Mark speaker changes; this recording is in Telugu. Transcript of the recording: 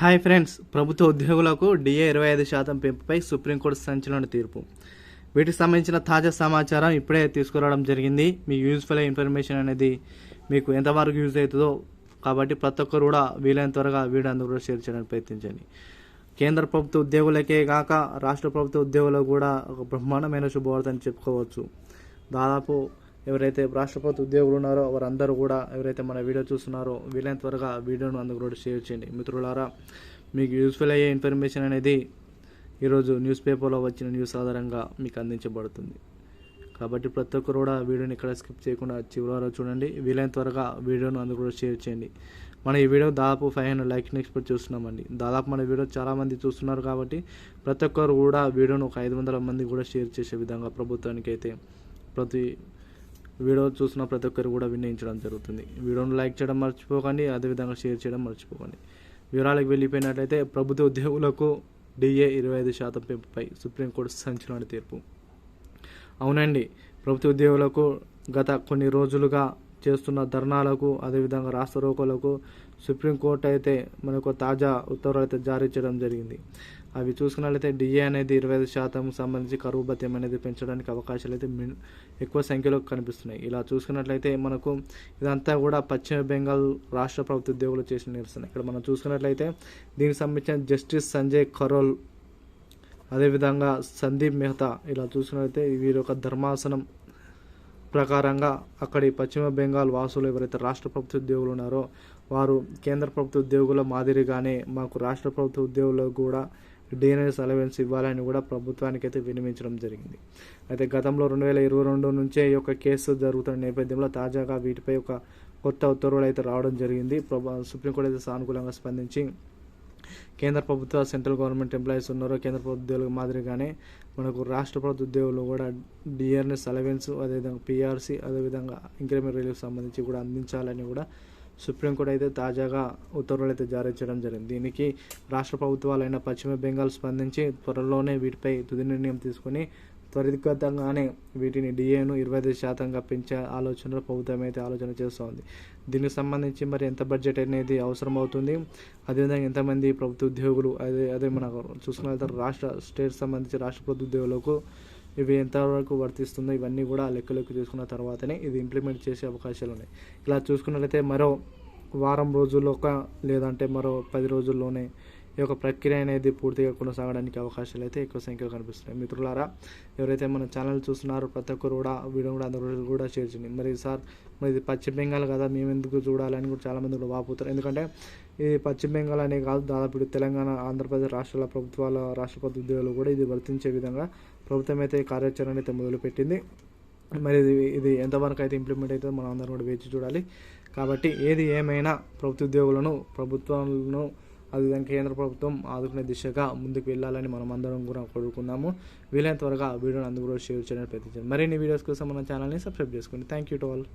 Speaker 1: హాయ్ ఫ్రెండ్స్, ప్రభుత్వ ఉద్యోగులకు డిఏ 25% పెంపుపై సుప్రీంకోర్టు సంచలన తీర్పు. వీటికి సంబంధించిన తాజా సమాచారం ఇప్పుడే తీసుకురావడం జరిగింది. మీ యూజ్ఫుల్ ఇన్ఫర్మేషన్ అనేది మీకు ఎంతవరకు యూజ్ అవుతుందో కాబట్టి ప్రతి ఒక్కరు కూడా వీలైన త్వరగా వీడియో అందరూ కూడా షేర్ చేయడానికి ప్రయత్నించండి. కేంద్ర ప్రభుత్వ ఉద్యోగులకే కాక రాష్ట్ర ప్రభుత్వ ఉద్యోగులకు కూడా ఒక బ్రహ్మాండమైన శుభవార్త అని చెప్పుకోవచ్చు. దాదాపు ఎవరైతే రాష్ట్ర ప్రభుత్వ ఉద్యోగులు ఉన్నారో వారందరూ కూడా ఎవరైతే మన వీడియో చూస్తున్నారో వీలైన త్వరగా వీడియోను అందరూ కూడా షేర్ చేయండి. మిత్రులారా, మీకు యూస్ఫుల్ అయ్యే ఇన్ఫర్మేషన్ అనేది ఈరోజు న్యూస్ పేపర్లో వచ్చిన న్యూస్ ఆధారంగా మీకు అందించబడుతుంది. కాబట్టి ప్రతి ఒక్కరు కూడా వీడియోని ఇక్కడ స్కిప్ చేయకుండా చివరి వరకు చూడండి. వీలైన త్వరగా వీడియోను అందరూ కూడా షేర్ చేయండి. మన ఈ వీడియో దాదాపు 500 లైక్ని ఎక్స్పెక్ట్ చేస్తున్నామండి. దాదాపు మన వీడియో చాలామంది చూస్తున్నారు కాబట్టి ప్రతి ఒక్కరు కూడా వీడియోను ఒక 500 మంది కూడా షేర్ చేసే విధంగా ప్రభుత్వానికి అయితే ప్రతి వీడియో చూసిన ప్రతి ఒక్కరు కూడా వినియోగించడం జరుగుతుంది. వీడియోను లైక్ చేయడం మర్చిపోకండి, అదేవిధంగా షేర్ చేయడం మర్చిపోకండి. వివరాలకు వెళ్ళిపోయినట్లయితే ప్రభుత్వ ఉద్యోగులకు డిఏ 25% పెంపుపై సుప్రీంకోర్టు సంచలన తీర్పు. అవునండి, ప్రభుత్వ ఉద్యోగులకు గత కొన్ని రోజులుగా చేస్తున్న ధర్నాలకు అదేవిధంగా రాస్తారోకోలకు సుప్రీంకోర్టు అయితే మనకు తాజా ఉత్తర్వులు అయితే జారీ చేయడం జరిగింది. అవి చూసుకున్నట్లయితే డిఏ అనేది 25% సంబంధించి కరువు భత్యం అనేది పెంచడానికి అవకాశాలు అయితే ఎక్కువ సంఖ్యలో కనిపిస్తున్నాయి. ఇలా చూసుకున్నట్లయితే మనకు ఇదంతా కూడా పశ్చిమ బెంగాల్ రాష్ట్ర ప్రభుత్వ ఉద్యోగులు చేసిన నిరసన. ఇక్కడ మనం చూసుకున్నట్లయితే దీనికి సంబంధించిన జస్టిస్ సంజయ్ కరోల్ అదేవిధంగా సందీప్ మెహతా ఇలా చూసుకున్నట్లయితే వీరి యొక్క ధర్మాసనం ప్రకారంగా అక్కడి పశ్చిమ బెంగాల్ వాసులు ఎవరైతే రాష్ట్ర ప్రభుత్వ ఉద్యోగులు ఉన్నారో వారు కేంద్ర ప్రభుత్వ ఉద్యోగుల మాదిరిగానే మాకు రాష్ట్ర ప్రభుత్వ ఉద్యోగులకు కూడా డిఎన్ఎస్ అలవెన్స్ ఇవ్వాలని కూడా ప్రభుత్వానికి అయితే విన్నవించడం జరిగింది. అయితే గతంలో 2022 నుంచే ఈ యొక్క కేసు జరుగుతున్న నేపథ్యంలో తాజాగా వీటిపై ఒక కొత్త ఉత్తర్వులు అయితే రావడం జరిగింది. సుప్రీంకోర్టు అయితే సానుకూలంగా స్పందించి కేంద్ర ప్రభుత్వ సెంట్రల్ గవర్నమెంట్ ఎంప్లాయీస్ ఉన్నారో కేంద్ర ప్రభుత్వ ఉద్యోగుల మాదిరిగానే మనకు రాష్ట్ర ప్రభుత్వ ఉద్యోగులు కూడా డిఆర్ఎస్ అలవెన్స్ అదేవిధంగా పిఆర్సీ అదేవిధంగా ఇంక్రిమెంట్ రిలీఫ్ సంబంధించి కూడా అందించాలని కూడా సుప్రీంకోర్టు అయితే తాజాగా ఉత్తర్వులు అయితే జారీ చేయడం జరిగింది. దీనికి రాష్ట్ర ప్రభుత్వాలైన పశ్చిమ బెంగాల్ స్పందించి త్వరలోనే వీటిపై తుది నిర్ణయం తీసుకుని త్వరితగతంగానే వీటిని డిఏను 25%గా పెంచే ఆలోచనలో ప్రభుత్వం అయితే ఆలోచన చేస్తోంది. దీనికి సంబంధించి మరి ఎంత బడ్జెట్ అనేది అవసరం అవుతుంది, అదేవిధంగా ఎంతమంది ప్రభుత్వ ఉద్యోగులు అదే మనకు చూసుకున్న రాష్ట్ర స్టేట్ సంబంధించి రాష్ట్ర ప్రభుత్వ ఉద్యోగులకు ఇవి ఎంతవరకు వర్తిస్తుందో ఇవన్నీ కూడా లెక్కలోకి తీసుకున్న తర్వాతనే ఇది ఇంప్లిమెంట్ చేసే అవకాశాలు ఉన్నాయి. ఇలా చూసుకున్నట్లయితే మరో వారం రోజుల్లో లేదంటే మరో 10 రోజుల్లోనే ఈ యొక్క ప్రక్రియ అనేది పూర్తిగా కొనసాగడానికి అవకాశాలు అయితే ఎక్కువ సంఖ్యలో కనిపిస్తున్నాయి. మిత్రులారా, ఎవరైతే మన ఛానల్ చూస్తున్నారో ప్రతి ఒక్కరు కూడా వీడియో కూడా అందరూ కూడా షేర్ చేయండి. మరి సార్ మరి ఇది పశ్చిమ బెంగాల్ కదా మేము ఎందుకు చూడాలని కూడా చాలామంది కూడా వాపోతారు. ఎందుకంటే ఇది పశ్చిమ బెంగాల్ అనే కాదు, దాదాపు ఇప్పుడు తెలంగాణ ఆంధ్రప్రదేశ్ రాష్ట్ర ప్రభుత్వ ఉద్యోగులు కూడా ఇది వర్తించే విధంగా ప్రభుత్వం అయితే కార్యాచరణ అయితే మొదలుపెట్టింది. మరి ఇది ఎంతవరకు అయితే ఇంప్లిమెంట్ అవుతుందో మనం అందరం కూడా వేచి చూడాలి. కాబట్టి ఏది ఏమైనా ప్రభుత్వ ఉద్యోగులను ప్రభుత్వాలను అదేవిధంగా కేంద్ర ప్రభుత్వం ఆదుకునే దిశగా ముందుకు వెళ్ళాలని మనం అందరం కూడా కోరుకుందాము. వీలైన త్వరగా వీడియోని అందరూ కూడా షేర్ చేయడానికి ప్రయత్నించండి. మరిన్ని వీడియోస్ కోసం మన ఛానల్ని సబ్స్క్రైబ్ చేసుకోండి. Thank you to all.